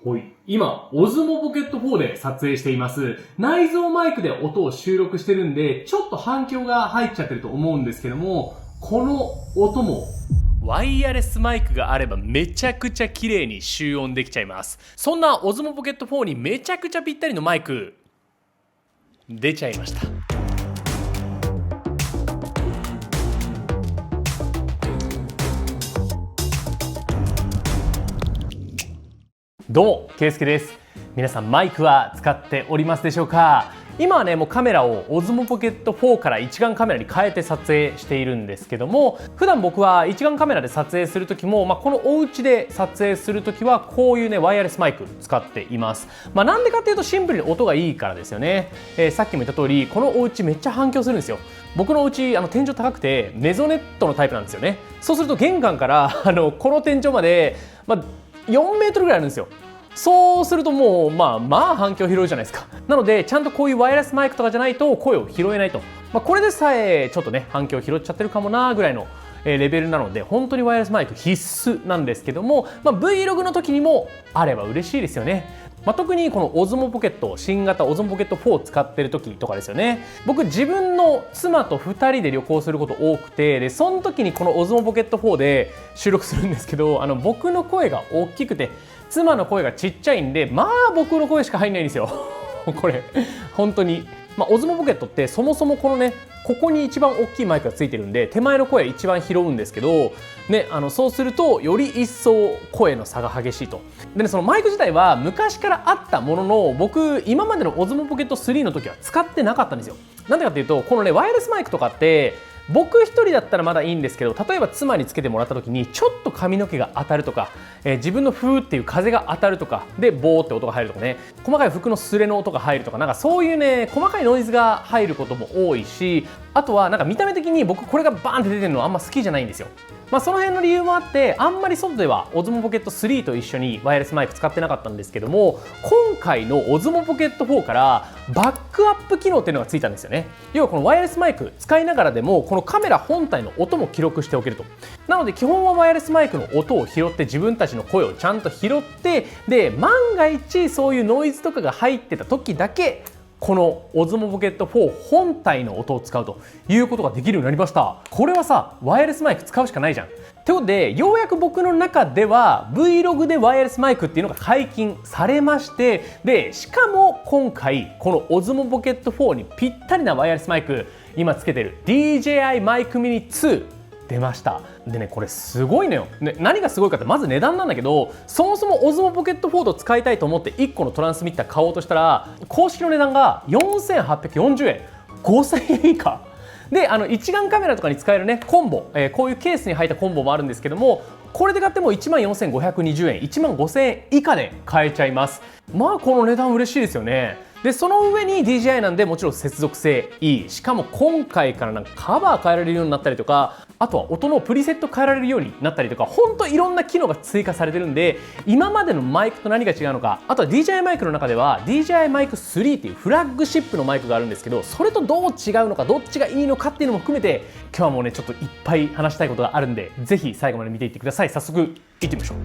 はい。今、オズモポケット4で撮影しています。内蔵マイクで音を収録してるんで、ちょっと反響が入っちゃってると思うんですけども、この音も、ワイヤレスマイクがあればめちゃくちゃ綺麗に集音できちゃいます。そんなオズモポケット4にめちゃくちゃぴったりのマイク、出ちゃいました。どうも、ケイスケです。皆さんマイクは使っておりますでしょうか？今はね、もうカメラをオズモポケット4から一眼カメラに変えて撮影しているんですけども、普段僕は一眼カメラで撮影する時も、このお家で撮影する時はこういうね、ワイヤレスマイク使っています。なんでかっていうとシンプルに音がいいからですよね。さっきも言った通り、このお家めっちゃ反響するんですよ。僕のお家天井高くてメゾネットのタイプなんですよね。そうすると玄関からこの天井まで、4メートルぐらいあるんですよ。そうするともう反響拾うじゃないですか。なのでちゃんとこういうワイヤレスマイクとかじゃないと声を拾えないと、これでさえちょっとね反響拾っちゃってるかもなぐらいのレベルなので、本当にワイヤレスマイク必須なんですけども、Vlog の時にもあれば嬉しいですよね。特にこのオズモポケット、新型オズモポケット4を使ってる時とかですよね。僕自分の妻と2人で旅行すること多くて、でその時にこのオズモポケット4で収録するんですけど、僕の声が大きくて妻の声がちっちゃいんで、僕の声しか入んないんですよこれ本当に、オズモポケットってそもそもこのね、ここに一番大きいマイクがついてるんで、手前の声一番拾うんですけどね、そうするとより一層声の差が激しいと。でね、そのマイク自体は昔からあったものの、僕今までのオズモポケット3の時は使ってなかったんですよ。なんでかっていうと、このねワイヤレスマイクとかって僕一人だったらまだいいんですけど、例えば妻につけてもらった時にちょっと髪の毛が当たるとか、自分のフーっていう風が当たるとかでボーって音が入るとかね、細かい服の擦れの音が入るとか、なんかそういうね細かいノイズが入ることも多いし、あとはなんか見た目的に僕これがバーンって出てるのはあんま好きじゃないんですよ。その辺の理由もあって、あんまり外ではオズモポケット3と一緒にワイヤレスマイク使ってなかったんですけども、今回のオズモポケット4からバックアップ機能っていうのがついたんですよね。要はこのワイヤレスマイク使いながらでもこのカメラ本体の音も記録しておけると。なので基本はワイヤレスマイクの音を拾って、自分たちの声をちゃんと拾って、で万が一そういうノイズとかが入ってた時だけこのオズモポケット4本体の音を使うということができるようになりました。これはさ、ワイヤレスマイク使うしかないじゃん。ってことで、ようやく僕の中では Vlog でワイヤレスマイクっていうのが解禁されまして、でしかも今回このオズモポケット4にぴったりなワイヤレスマイク、今つけてる DJI マイクミニ2出ました。でね、これすごいのよ、何がすごいかって、まず値段なんだけど、そもそもオズモポケット4を使いたいと思って1個のトランスミッター買おうとしたら、公式の値段が4840円、5000円以下で、一眼カメラとかに使えるねコンボ、こういうケースに入ったコンボもあるんですけども、これで買っても14,520円、15,000円以下で買えちゃいます。この値段嬉しいですよね。でその上に DJI なんでもちろん接続性いい。しかも今回からなんかカバー変えられるようになったりとか、あとは音のプリセット変えられるようになったりとか、ほんといろんな機能が追加されてるんで、今までのマイクと何が違うのか、あとは DJI マイクの中では DJI マイク3っていうフラッグシップのマイクがあるんですけど、それとどう違うのか、どっちがいいのかっていうのも含めて、今日はもうねちょっといっぱい話したいことがあるんで、ぜひ最後まで見ていってください。早速いってみましょう。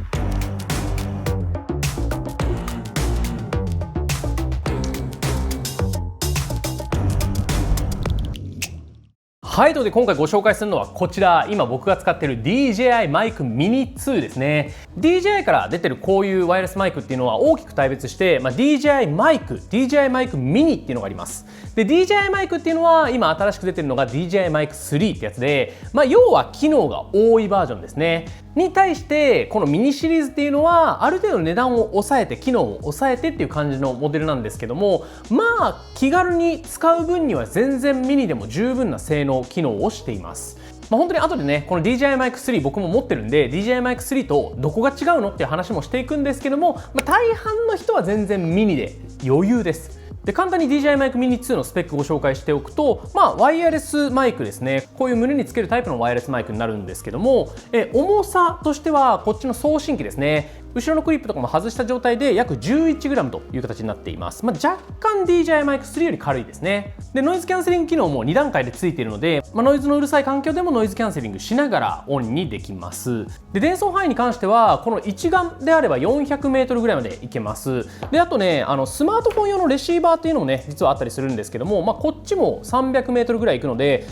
はい、ということで今回ご紹介するのはこちら、今僕が使っている DJI マイクミニ2ですね。 DJI から出てるこういうワイヤレスマイクっていうのは大きく大別して、DJI マイク、DJI マイクミニっていうのがあります。で DJI マイクっていうのは今新しく出てるのが DJI マイク3ってやつで、要は機能が多いバージョンですね。に対してこのミニシリーズっていうのはある程度値段を抑えて、機能を抑えてっていう感じのモデルなんですけども、気軽に使う分には全然ミニでも十分な性能機能をしています。本当に後でねこの DJI マイク3僕も持ってるんで、 DJI マイク3とどこが違うのっていう話もしていくんですけども、大半の人は全然ミニで余裕です。で簡単に DJI マイクミニ2のスペックをご紹介しておくと、ワイヤレスマイクですね。こういう胸につけるタイプのワイヤレスマイクになるんですけども、重さとしてはこっちの送信機ですね。後ろのクリップとかも外した状態で約 11g という形になっています。若干 DJI Mic 3より軽いですね。でノイズキャンセリング機能も2段階でついているので、ノイズのうるさい環境でもノイズキャンセリングしながらオンにできます。で伝送範囲に関してはこの一眼であれば 400m ぐらいまでいけます。であとねスマートフォン用のレシーバーっていうのもね実はあったりするんですけども、こっちも 300m ぐらいいくので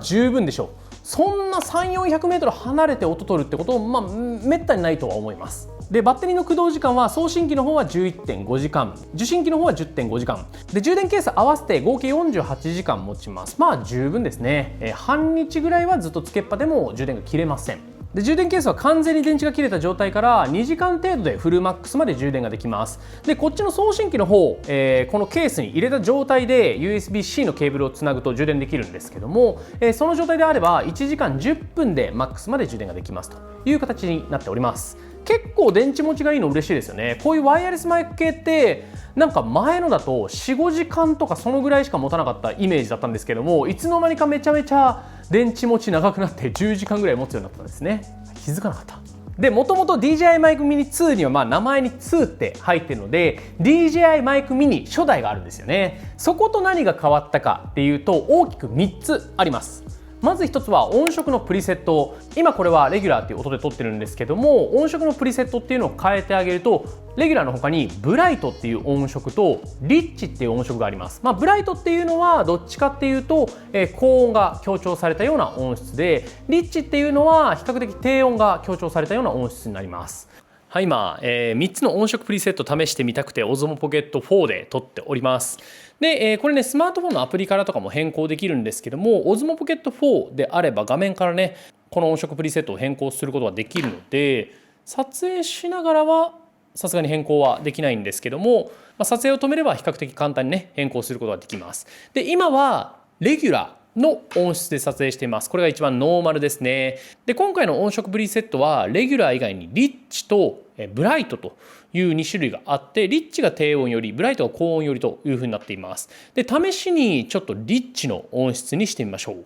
十分でしょう。そんな3、400m 離れて音取るってこともめったにないとは思います。でバッテリーの駆動時間は送信機の方は 11.5 時間、受信機の方は 10.5 時間で、充電ケース合わせて合計48時間持ちます。十分ですね。半日ぐらいはずっとつけっぱでも充電が切れません。で充電ケースは完全に電池が切れた状態から2時間程度でフルマックスまで充電ができます。でこっちの送信機の方、このケースに入れた状態で USB-C のケーブルをつなぐと充電できるんですけども、その状態であれば1時間10分でマックスまで充電ができますという形になっております。結構電池持ちがいいの嬉しいですよね。こういうワイヤレスマイク系ってなんか前のだと 4,5 時間とかそのぐらいしか持たなかったイメージだったんですけども、いつの間にかめちゃめちゃ電池持ち長くなって10時間ぐらい持つようになったんですね。気づかなかった。でもともと DJI Mic Mini 2には名前に2って入ってるので DJI Mic Mini 初代があるんですよね。そこと何が変わったかっていうと大きく3つあります。まず1つは音色のプリセット。今これはレギュラーっていう音で撮ってるんですけども、音色のプリセットっていうのを変えてあげるとレギュラーの他にブライトっていう音色とリッチっていう音色があります。ブライトっていうのはどっちかっていうと、高音が強調されたような音質で、リッチっていうのは比較的低音が強調されたような音質になります。はい、今、3つの音色プリセット試してみたくて Osmo Pocket 4で撮っております。で、これねスマートフォンのアプリからとかも変更できるんですけども Osmo Pocket 4であれば画面からねこの音色プリセットを変更することができるので、撮影しながらはさすがに変更はできないんですけども、撮影を止めれば比較的簡単にね変更することができます。で今はレギュラーの音質で撮影しています。これが一番ノーマルですね。で今回の音色プリセットはレギュラー以外にリッチとブライトという2種類があって、リッチが低音よりブライトが高音よりというふうになっています。で試しにちょっとリッチの音質にしてみましょう。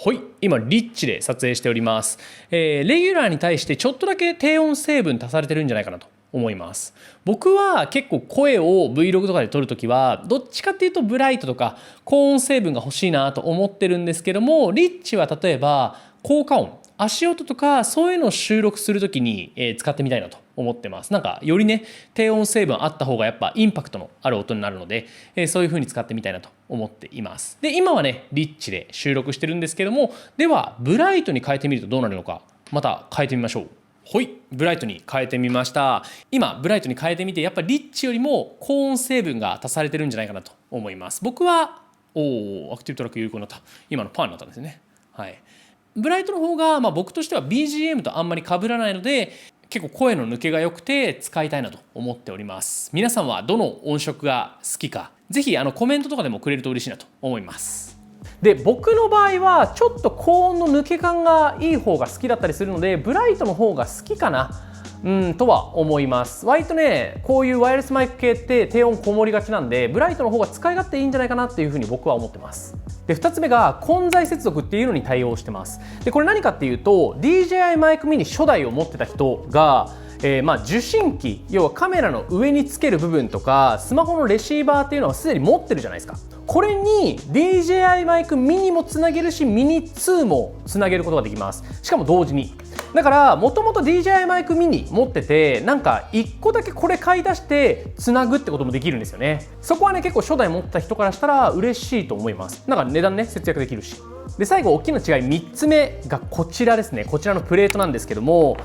はい、今リッチで撮影しております。レギュラーに対してちょっとだけ低音成分足されてるんじゃないかなと思います。僕は結構声を Vlog とかで撮るときはどっちかっていうとブライトとか高音成分が欲しいなと思ってるんですけども、リッチは例えば効果音、足音とかそういうのを収録するときに使ってみたいなと思ってます。なんかよりね低音成分あった方がやっぱインパクトのある音になるので、そういう風に使ってみたいなと思っています。で今はねリッチで収録してるんですけども、ではブライトに変えてみるとどうなるのか、また変えてみましょう。はい、ブライトに変えてみました。今ブライトに変えてみてやっぱりリッチよりも高音成分が足されてるんじゃないかなと思います。僕はアクティブトラック有効になった。今のパーになったんですね。はい、ブライトの方が僕としては BGM とあんまり被らないので結構声の抜けが良くて使いたいなと思っております。皆さんはどの音色が好きかぜひコメントとかでもくれると嬉しいなと思います。で僕の場合はちょっと高音の抜け感がいい方が好きだったりするのでブライトの方が好きかなとは思います。割とねこういうワイヤレスマイク系って低音こもりがちなんでブライトの方が使い勝手いいんじゃないかなっていうふうに僕は思ってます。で2つ目が混在接続っていうのに対応してます。でこれ何かっていうと DJI Mic Mini 初代を持ってた人が受信機、要はカメラの上につける部分とかスマホのレシーバーっていうのはすでに持ってるじゃないですか。これに DJI Mic Mini もつなげるし Mini 2もつなげることができます。しかも同時に。だからもともと DJI Mic Mini 持っててなんか1個だけこれ買い出してつなぐってこともできるんですよね。そこはね結構初代持った人からしたら嬉しいと思います。なんか値段ね節約できるし。で最後大きな違い3つ目がこちらですね。こちらのプレートなんですけども、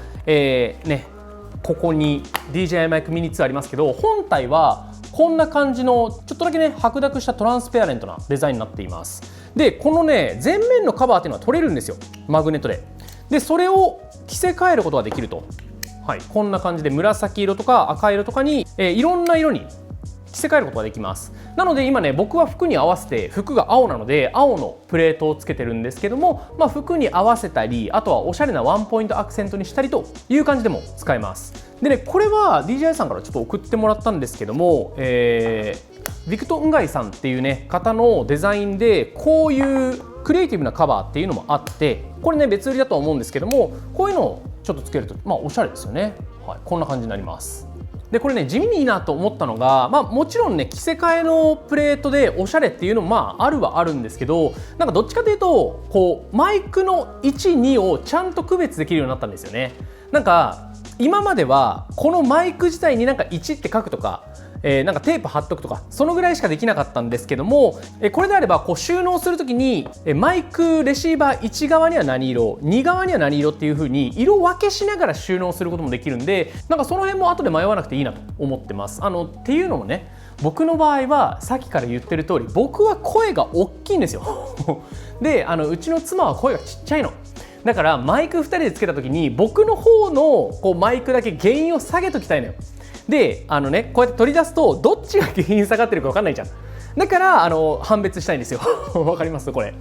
ここに DJI Mic Mini 2ありますけど本体はこんな感じのちょっとだけね白濁したトランスペアレントなデザインになっています。でこのね前面のカバーっていうのは取れるんですよ、マグネットで。でそれを着せ替えることができると、はい、こんな感じで紫色とか赤色とかに、いろんな色に着せ替えることができます。なので今ね僕は服に合わせて服が青なので青のプレートをつけてるんですけども、服に合わせたりあとはおしゃれなワンポイントアクセントにしたりという感じでも使えます。でねこれは DJI さんからちょっと送ってもらったんですけども、ビクト・ンガイさんっていうね方のデザインでこういうクリエイティブなカバーっていうのもあって、これね別売りだとは思うんですけどもこういうのをちょっとつけるとおしゃれですよね。はい、こんな感じになります。でこれね地味にいいなと思ったのが、もちろんね着せ替えのプレートでおしゃれっていうのもあるはあるんですけど、なんかどっちかというとこうマイクの1、2をちゃんと区別できるようになったんですよね。なんか今まではこのマイク自体になんか1って書くとか、なんかテープ貼っとくとかそのぐらいしかできなかったんですけども、これであればこう収納するときにマイクレシーバー1側には何色、2側には何色っていう風に色分けしながら収納することもできるんで、なんかその辺も後で迷わなくていいなと思ってます。っていうのもね、僕の場合はさっきから言ってる通り僕は声が大きいんですよでうちの妻は声がちっちゃいのだからマイク2人でつけた時に僕の方のこうマイクだけ原因を下げときたいのよ。でこうやって取り出すとどっちが原因下がってるか分かんないじゃん。だから判別したいんですよわかりますこれ、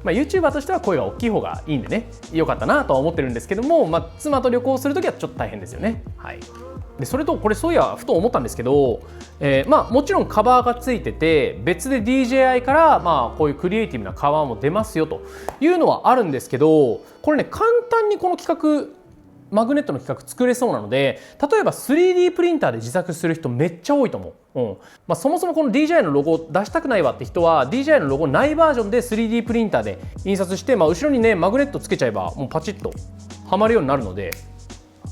YouTuber としては声が大きい方がいいんでね良かったなとは思ってるんですけども、妻と旅行するときはちょっと大変ですよね。はい、でそれとこれそういやふと思ったんですけど、もちろんカバーがついてて別で DJI からこういうクリエイティブなカバーも出ますよというのはあるんですけど、これね簡単にこの企画マグネットの企画作れそうなので、例えば 3D プリンターで自作する人めっちゃ多いと思う。そもそもこの DJI のロゴを出したくないわって人は DJI のロゴないバージョンで 3D プリンターで印刷して、後ろにねマグネットつけちゃえばもうパチッとはまるようになるので、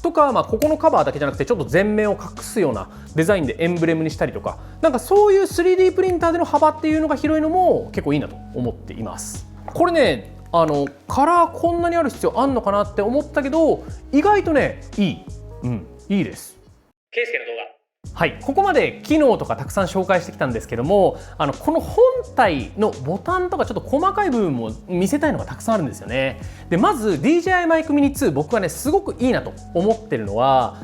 とか、ここのカバーだけじゃなくてちょっと前面を隠すようなデザインでエンブレムにしたりとか、なんかそういう 3D プリンターでの幅っていうのが広いのも結構いいなと思っています。これねカラーこんなにある必要あんのかなって思ったけど意外とねいいいいです。ケイスケの動画、はい、ここまで機能とかたくさん紹介してきたんですけども、この本体のボタンとかちょっと細かい部分も見せたいのがたくさんあるんですよね。でまず DJI マイクミニ2、僕はねすごくいいなと思ってるのは、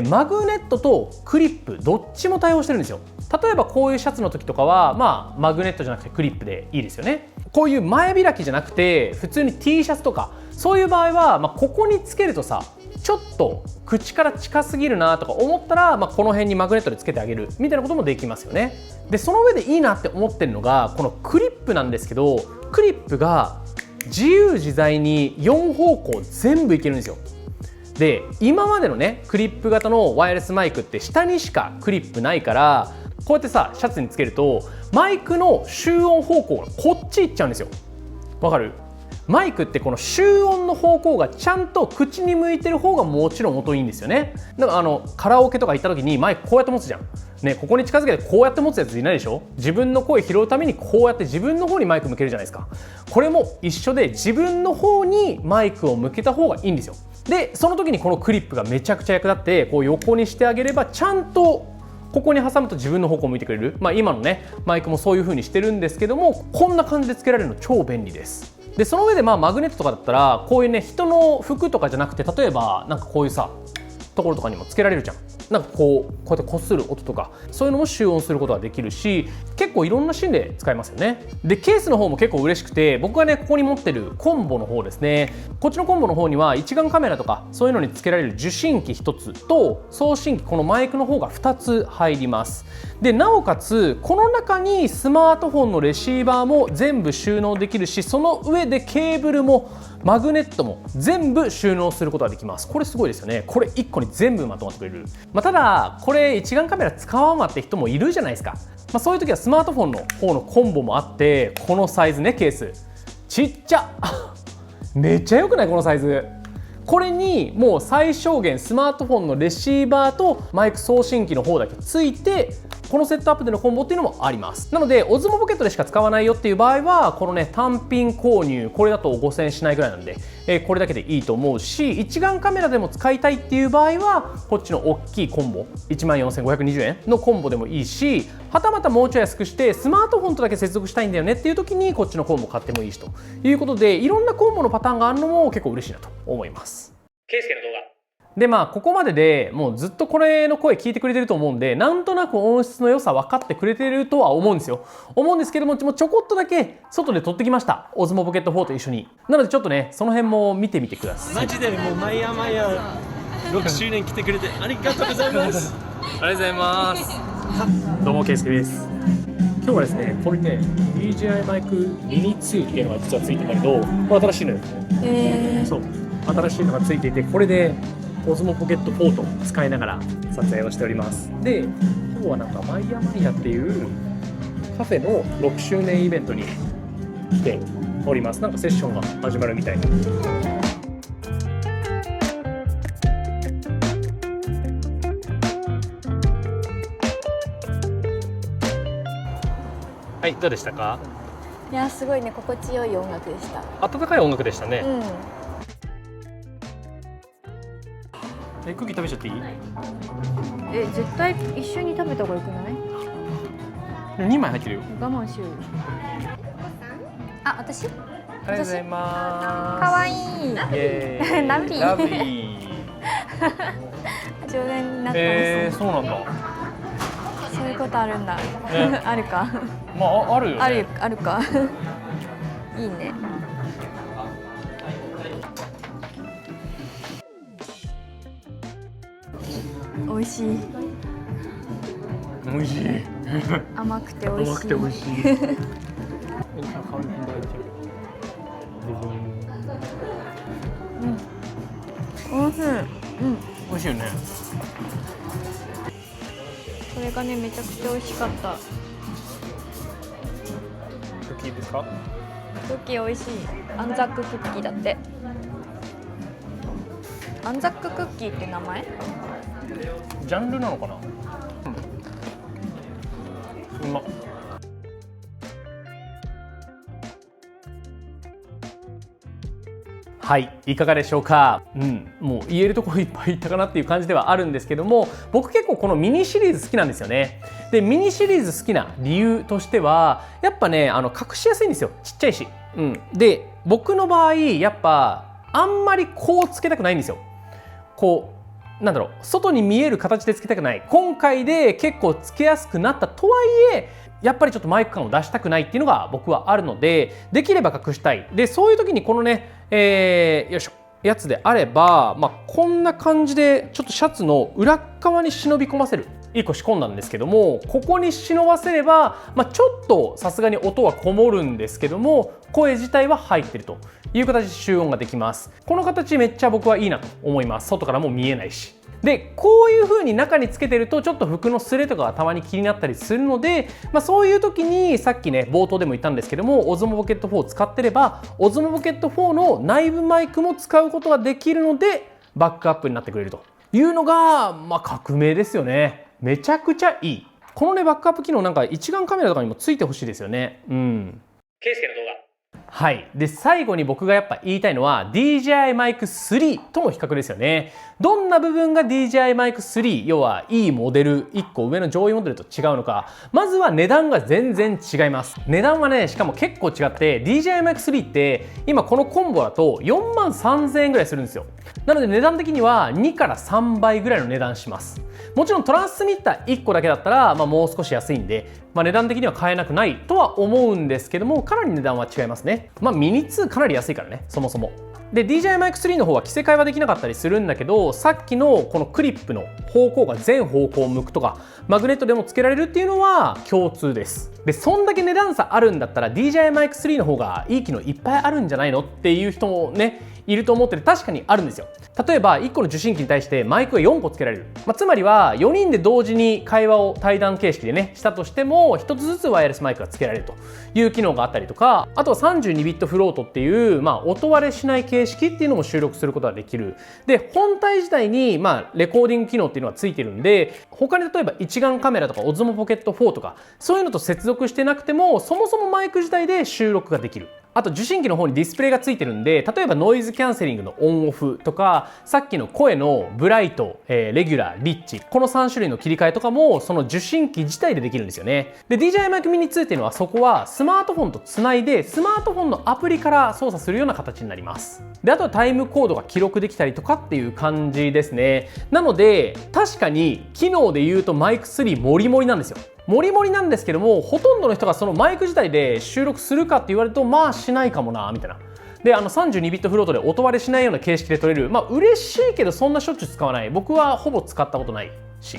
マグネットとクリップどっちも対応してるんですよ。例えばこういうシャツの時とかはマグネットじゃなくてクリップでいいですよね。こういう前開きじゃなくて普通に T シャツとかそういう場合は、ここにつけるとさちょっと口から近すぎるなとか思ったら、この辺にマグネットでつけてあげるみたいなこともできますよね。でその上でいいなって思ってるのがこのクリップなんですけど、クリップが自由自在に4方向全部いけるんですよ。で今までのねクリップ型のワイヤレスマイクって下にしかクリップないから、こうやってさシャツにつけるとマイクの集音方向がこっち行っちゃうんですよ。わかる？マイクってこの集音の方向がちゃんと口に向いてる方がもちろん音いいんですよね。だからカラオケとか行った時にマイクこうやって持つじゃんね、ここに近づけてこうやって持つやついないでしょ。自分の声拾うためにこうやって自分の方にマイク向けるじゃないですか。これも一緒で自分の方にマイクを向けた方がいいんですよ。でその時にこのクリップがめちゃくちゃ役立って、こう横にしてあげればちゃんとここに挟むと自分の方向を向いてくれる。今のねマイクもそういう風にしてるんですけども、こんな感じでつけられるの超便利です。でその上でマグネットとかだったらこういうね人の服とかじゃなくて、例えばなんかこういうさところとかにもつけられるじゃん。なんかこうやってこする音とかそういうのも集音することができるし、結構いろんなシーンで使えますよね。でケースの方も結構嬉しくて、僕がねここに持ってるコンボの方ですね、こっちのコンボの方には一眼カメラとかそういうのにつけられる受信機1つと送信機、このマイクの方が2つ入ります。でなおかつこの中にスマートフォンのレシーバーも全部収納できるし、その上でケーブルもマグネットも全部収納することができます。これすごいですよね。これ1個に全部まとまってくれる。ただこれ一眼カメラ使わんわって人もいるじゃないですか。そういう時はスマートフォンの方のコンボもあって、このサイズね、ケースちっちゃめっちゃ良くない？このサイズ。これにもう最小限スマートフォンのレシーバーとマイク送信機の方だけついて、このセットアップでのコンボっていうのもあります。なのでオズモポケットでしか使わないよっていう場合はこのね単品購入、これだと5000円しないぐらいなんで、これだけでいいと思うし、一眼カメラでも使いたいっていう場合はこっちの大きいコンボ 14,520 円のコンボでもいいし、はたまたもうちょい安くしてスマートフォンとだけ接続したいんだよねっていう時にこっちのコンボ買ってもいいしということで、いろんなコンボのパターンがあるのも結構嬉しいなと思います。ケイスケの動画でここまででもうずっとこれの声聞いてくれてると思うんで、なんとなく音質の良さ分かってくれてるとは思うんですよ。思うんですけども、ちょこっとだけ外で撮ってきました。オズモポケット4と一緒に。なのでちょっとねその辺も見てみてください。マジでもう毎夜6周年来てくれてありがとうございますありがとうございます。どうもケイスケです。今日はですね、これね DJI マイクミニ2っていうのが実はついてたけど、これ新しいのよ。そう新しいのがついていて、これでオズモポケット4と使いながら撮影をしております。で、今日はなんかマイヤマイヤっていうカフェの6周年イベントに来ております。なんかセッションが始まるみたいな。はい、どうでしたか？いや、すごいね、心地よい音楽でした。温かい音楽でしたね。うん。クッキー食べちゃっていい？絶対一緒に食べた方がよくない？ 2枚入ってるよ。我慢しようよ。あ、私？ありがとうございます。かわいい。イエーイラブリーラブリー。常連になったんです。そうなんだ。そういうことあるんだ。ねあるか。まああるよね。あるか。いいね。美味しい。美味しい。甘くて美味しい。甘くて美味しい。おいしい。うん。美味しいよね。これがね、めちゃくちゃ美味しかった。クッキーですか？クッキー美味しい。アンザッククッキーだって。アンザッククッキーって名前？ジャンルなのかな？うまっ。はい、いかがでしょうか。もう言えるところいっぱい言ったかなっていう感じではあるんですけども、僕結構このミニシリーズ好きなんですよね。で、ミニシリーズ好きな理由としては、やっぱね、隠しやすいんですよ。ちっちゃいし。で、僕の場合やっぱあんまりこうつけたくないんですよ。こうなんだろう、外に見える形でつけたくない。今回で結構つけやすくなったとはいえ、やっぱりちょっとマイク感を出したくないっていうのが僕はあるので、できれば隠したい。で、そういう時にこのね、よいしょ、やつであれば、こんな感じでちょっとシャツの裏側に忍び込ませる。1個仕込んだんですけども、ここに忍ばせれば、ちょっとさすがに音はこもるんですけども、声自体は入ってるという形で集音ができます。この形めっちゃ僕はいいなと思います。外からも見えないし。で、こういう風に中につけてるとちょっと服のスレとかがたまに気になったりするので、そういう時にさっきね冒頭でも言ったんですけども、オズモポケット4を使ってればオズモポケット4の内部マイクも使うことができるのでバックアップになってくれるというのが革命ですよね。めちゃくちゃいい。このねバックアップ機能なんか一眼カメラとかにもついてほしいですよね。ケイスケの動画。はい。で、最後に僕がやっぱ言いたいのは DJI Mic 3との比較ですよね。どんな部分が DJI Mic 3、要はいいモデル、1個上の上位モデルと違うのか。まずは値段が全然違います。値段はね、しかも結構違って、DJI Mic 3って今このコンボだと43,000円ぐらいするんですよ。なので値段的には2から3倍ぐらいの値段します。もちろんトランスミッター1個だけだったら、もう少し安いんで、値段的には買えなくないとは思うんですけども、かなり値段は違いますね。ミニ2かなり安いからね、そもそも。で、DJI Mic 3の方は着せ替えはできなかったりするんだけど、さっきのこのクリップの方向が全方向を向くとか、マグネットでもつけられるっていうのは共通です。で、そんだけ値段差あるんだったら DJI Mic 3の方がいい機能いっぱいあるんじゃないのっていう人もね、いると思ってて、確かにあるんですよ。例えば1個の受信機に対してマイクが4個つけられる。つまりは4人で同時に会話を対談形式でねしたとしても、1つずつワイヤレスマイクがつけられるという機能があったりとか、あとは32ビットフロートっていう音割れしない形式っていうのも収録することができる。で、本体自体にレコーディング機能っていうのがついてるんで、他に例えば一眼カメラとかオズモポケット4とかそういうのと接続してなくても、そもそもマイク自体で収録ができる。あと受信機の方にディスプレイがついてるんで、例えばノイズキャンセリングのオンオフとか、さっきの声のブライト、レギュラー、リッチ、この3種類の切り替えとかもその受信機自体でできるんですよね。で、DJI Mic Mini 2っていうのはそこはスマートフォンとつないで、スマートフォンのアプリから操作するような形になります。で、あとはタイムコードが記録できたりとかっていう感じですね。なので確かに機能で言うとマイク3モリモリなんですよ。モリモリなんですけども、ほとんどの人がそのマイク自体で収録するかって言われるとしないかもなみたいな。で、32ビットフロートで音割れしないような形式で撮れる。嬉しいけどそんなしょっちゅう使わない。僕はほぼ使ったことないし、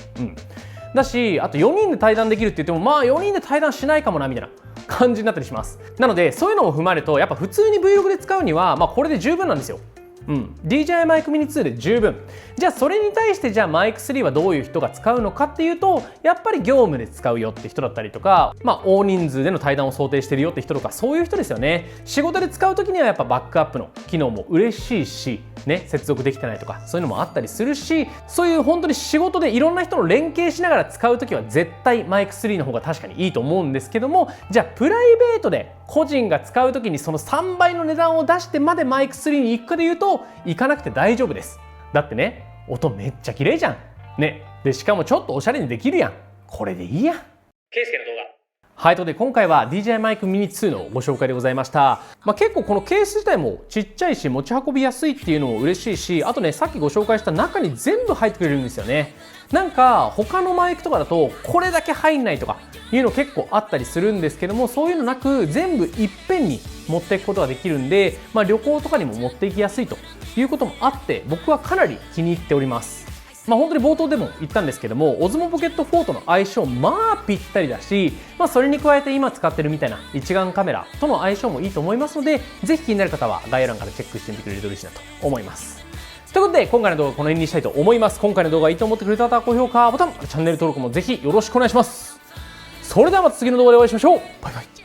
だし、あと4人で対談できるって言っても4人で対談しないかもなみたいな感じになったりします。なのでそういうのを踏まえると、やっぱ普通に Vlog で使うにはこれで十分なんですよ。DJI マイクミニ2で十分。じゃあそれに対してじゃあマイク3はどういう人が使うのかっていうと、やっぱり業務で使うよって人だったりとか、大人数での対談を想定してるよって人とか、そういう人ですよね。仕事で使う時にはやっぱバックアップの機能も嬉しいしね、接続できてないとかそういうのもあったりするし、そういう本当に仕事でいろんな人の連携しながら使う時は絶対マイク3の方が確かにいいと思うんですけども、じゃあプライベートで個人が使う時にその3倍の値段を出してまでマイク3に行くかでいうと、行かなくて大丈夫です。だってね、音めっちゃ綺麗じゃんね。でしかもちょっとおしゃれにできるやん。これでいいやん。ケイスケの動画。はい、ということで今回は DJI マイクミニ2のご紹介でございました。結構このケース自体もちっちゃいし持ち運びやすいっていうのも嬉しいし、あとね、さっきご紹介した中に全部入ってくれるんですよね。なんか他のマイクとかだとこれだけ入んないとかいうの結構あったりするんですけども、そういうのなく全部いっぺんに持っていくことができるんで、旅行とかにも持っていきやすいということもあって、僕はかなり気に入っております。本当に冒頭でも言ったんですけども、Osmo Pocket 4との相性ぴったりだし、それに加えて今使ってるみたいな一眼カメラとの相性もいいと思いますので、ぜひ気になる方は概要欄からチェックしてみてくれると嬉しいなと思います。ということで今回の動画はこの辺にしたいと思います。今回の動画がいいと思ってくれた方は高評価ボタン、チャンネル登録もぜひよろしくお願いします。それではまた次の動画でお会いしましょう。バイバイ。